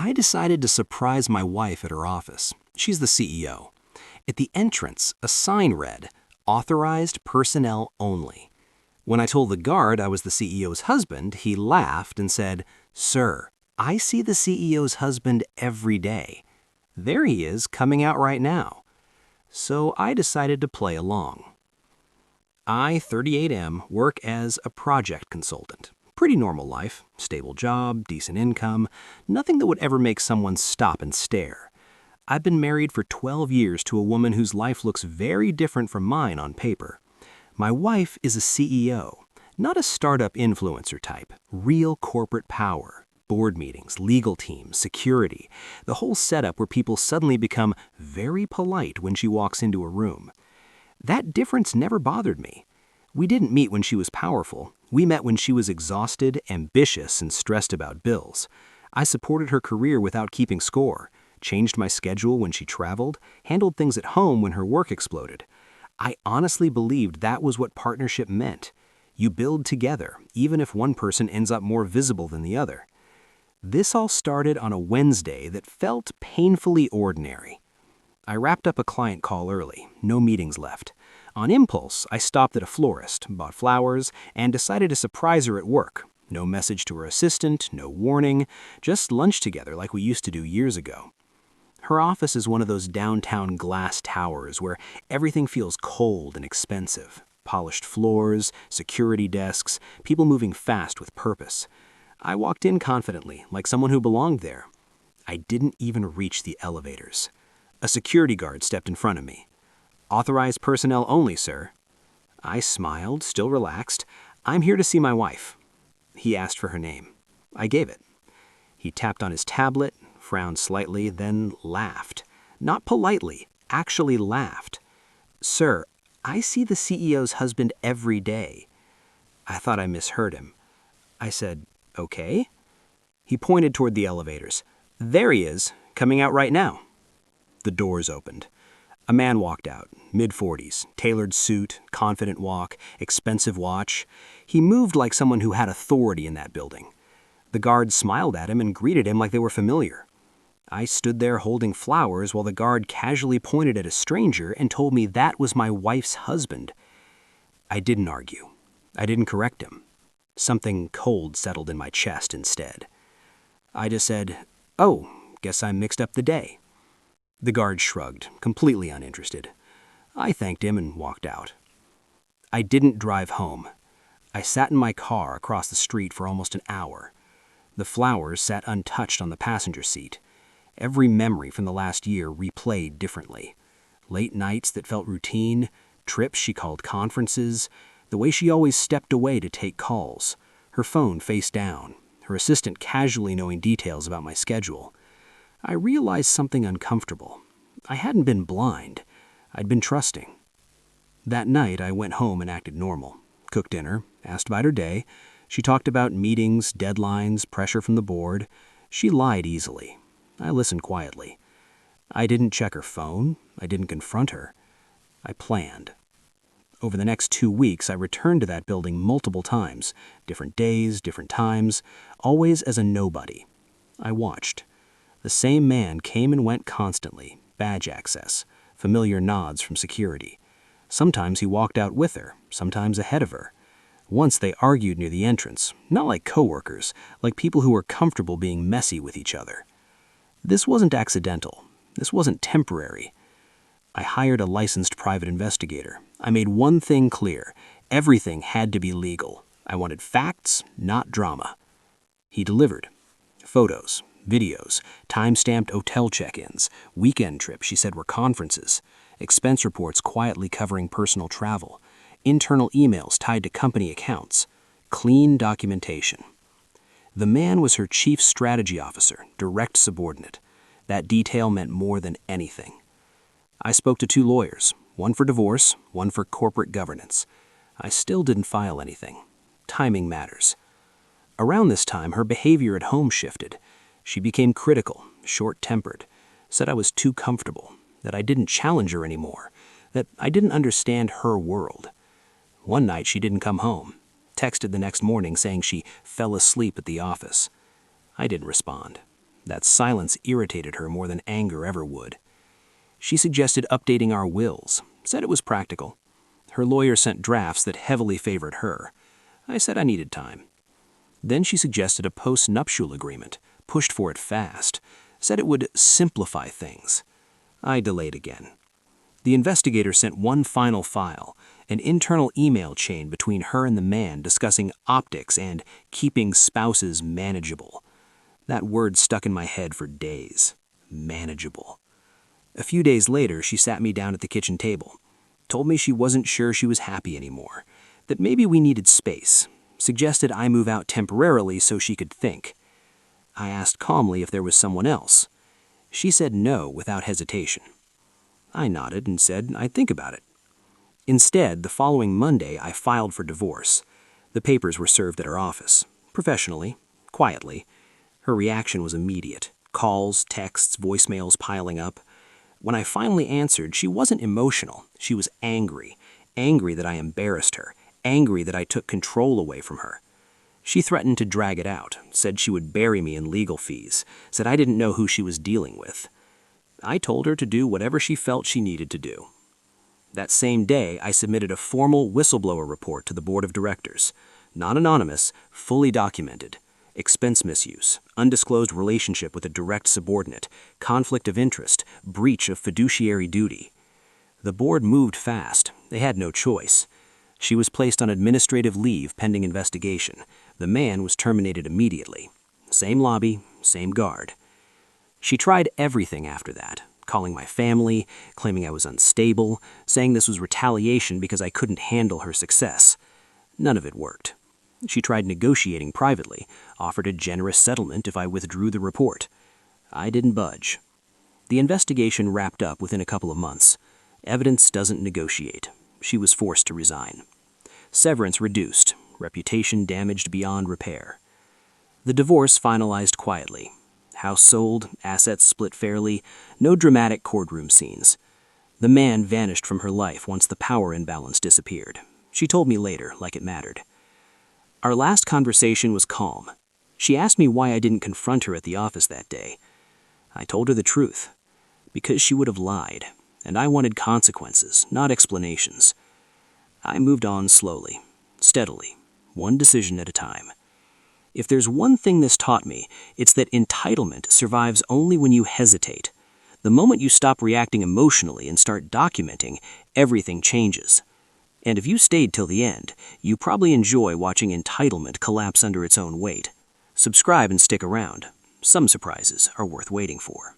I decided to surprise my wife at her office. She's the CEO. At the entrance, a sign read, "Authorized personnel only." When I told the guard I was the CEO's husband, he laughed and said, "Sir, I see the CEO's husband every day. There he is, coming out right now." So I decided to play along. I, 38M, work as a project consultant. Pretty normal life, stable job, decent income, nothing that would ever make someone stop and stare. I've been married for 12 years to a woman whose life looks very different from mine on paper. My wife is a CEO, not a startup influencer type, real corporate power, board meetings, legal teams, security, the whole setup where people suddenly become very polite when she walks into a room. That difference never bothered me. We didn't meet when she was powerful. We met when she was exhausted, ambitious, and stressed about bills. I supported her career without keeping score, changed my schedule when she traveled, handled things at home when her work exploded. I honestly believed that was what partnership meant. You build together, even if one person ends up more visible than the other. This all started on a Wednesday that felt painfully ordinary. I wrapped up a client call early, no meetings left. On impulse, I stopped at a florist, bought flowers, and decided to surprise her at work. No message to her assistant, no warning, just lunch together like we used to do years ago. Her office is one of those downtown glass towers where everything feels cold and expensive. Polished floors, security desks, people moving fast with purpose. I walked in confidently, like someone who belonged there. I didn't even reach the elevators. A security guard stepped in front of me. "Authorized personnel only, sir." I smiled, still relaxed. "I'm here to see my wife." He asked for her name. I gave it. He tapped on his tablet, frowned slightly, then laughed. Not politely, actually laughed. "Sir, I see the CEO's husband every day." I thought I misheard him. I said, "Okay." He pointed toward the elevators. "There he is, coming out right now." The doors opened. A man walked out, mid-40s, tailored suit, confident walk, expensive watch. He moved like someone who had authority in that building. The guard smiled at him and greeted him like they were familiar. I stood there holding flowers while the guard casually pointed at a stranger and told me that was my wife's husband. I didn't argue. I didn't correct him. Something cold settled in my chest instead. I just said, "Oh, guess I mixed up the day." The guard shrugged, completely uninterested. I thanked him and walked out. I didn't drive home. I sat in my car across the street for almost an hour. The flowers sat untouched on the passenger seat. Every memory from the last year replayed differently. Late nights that felt routine, trips she called conferences, the way she always stepped away to take calls, her phone face down, her assistant casually knowing details about my schedule. I realized something uncomfortable. I hadn't been blind. I'd been trusting. That night, I went home and acted normal. Cooked dinner, asked about her day. She talked about meetings, deadlines, pressure from the board. She lied easily. I listened quietly. I didn't check her phone. I didn't confront her. I planned. Over the next 2 weeks, I returned to that building multiple times, different days, different times, always as a nobody. I watched. The same man came and went constantly, badge access, familiar nods from security. Sometimes he walked out with her, sometimes ahead of her. Once they argued near the entrance, not like coworkers, like people who were comfortable being messy with each other. This wasn't accidental. This wasn't temporary. I hired a licensed private investigator. I made one thing clear. Everything had to be legal. I wanted facts, not drama. He delivered. Photos, videos, time-stamped hotel check-ins, weekend trips she said were conferences, expense reports quietly covering personal travel, internal emails tied to company accounts, clean documentation. The man was her chief strategy officer, direct subordinate. That detail meant more than anything. I spoke to 2 lawyers, one for divorce, one for corporate governance. I still didn't file anything. Timing matters. Around this time, her behavior at home shifted. She became critical, short-tempered, said I was too comfortable, that I didn't challenge her anymore, that I didn't understand her world. One night she didn't come home, texted the next morning saying she fell asleep at the office. I didn't respond. That silence irritated her more than anger ever would. She suggested updating our wills, said it was practical. Her lawyer sent drafts that heavily favored her. I said I needed time. Then she suggested a post-nuptial agreement, pushed for it fast, said it would simplify things. I delayed again. The investigator sent one final file, an internal email chain between her and the man discussing optics and keeping spouses manageable. That word stuck in my head for days. Manageable. A few days later, she sat me down at the kitchen table, told me she wasn't sure she was happy anymore, that maybe we needed space, suggested I move out temporarily so she could think. I asked calmly if there was someone else. She said no without hesitation. I nodded and said I'd think about it. Instead, the following Monday, I filed for divorce. The papers were served at her office, professionally, quietly. Her reaction was immediate. Calls, texts, voicemails piling up. When I finally answered, she wasn't emotional. She was angry. Angry that I embarrassed her. Angry that I took control away from her. She threatened to drag it out, said she would bury me in legal fees, said I didn't know who she was dealing with. I told her to do whatever she felt she needed to do. That same day, I submitted a formal whistleblower report to the board of directors. Not anonymous, fully documented. Expense misuse, undisclosed relationship with a direct subordinate, conflict of interest, breach of fiduciary duty. The board moved fast. They had no choice. She was placed on administrative leave pending investigation. The man was terminated immediately. Same lobby, same guard. She tried everything after that, calling my family, claiming I was unstable, saying this was retaliation because I couldn't handle her success. None of it worked. She tried negotiating privately, offered a generous settlement if I withdrew the report. I didn't budge. The investigation wrapped up within a couple of months. Evidence doesn't negotiate. She was forced to resign. Severance reduced, reputation damaged beyond repair. The divorce finalized quietly. House sold, assets split fairly, no dramatic courtroom scenes. The man vanished from her life once the power imbalance disappeared. She told me later, like it mattered. Our last conversation was calm. She asked me why I didn't confront her at the office that day. I told her the truth. Because she would have lied, and I wanted consequences, not explanations. I moved on slowly, steadily, one decision at a time. If there's one thing this taught me, it's that entitlement survives only when you hesitate. The moment you stop reacting emotionally and start documenting, everything changes. And if you stayed till the end, you probably enjoy watching entitlement collapse under its own weight. Subscribe and stick around. Some surprises are worth waiting for.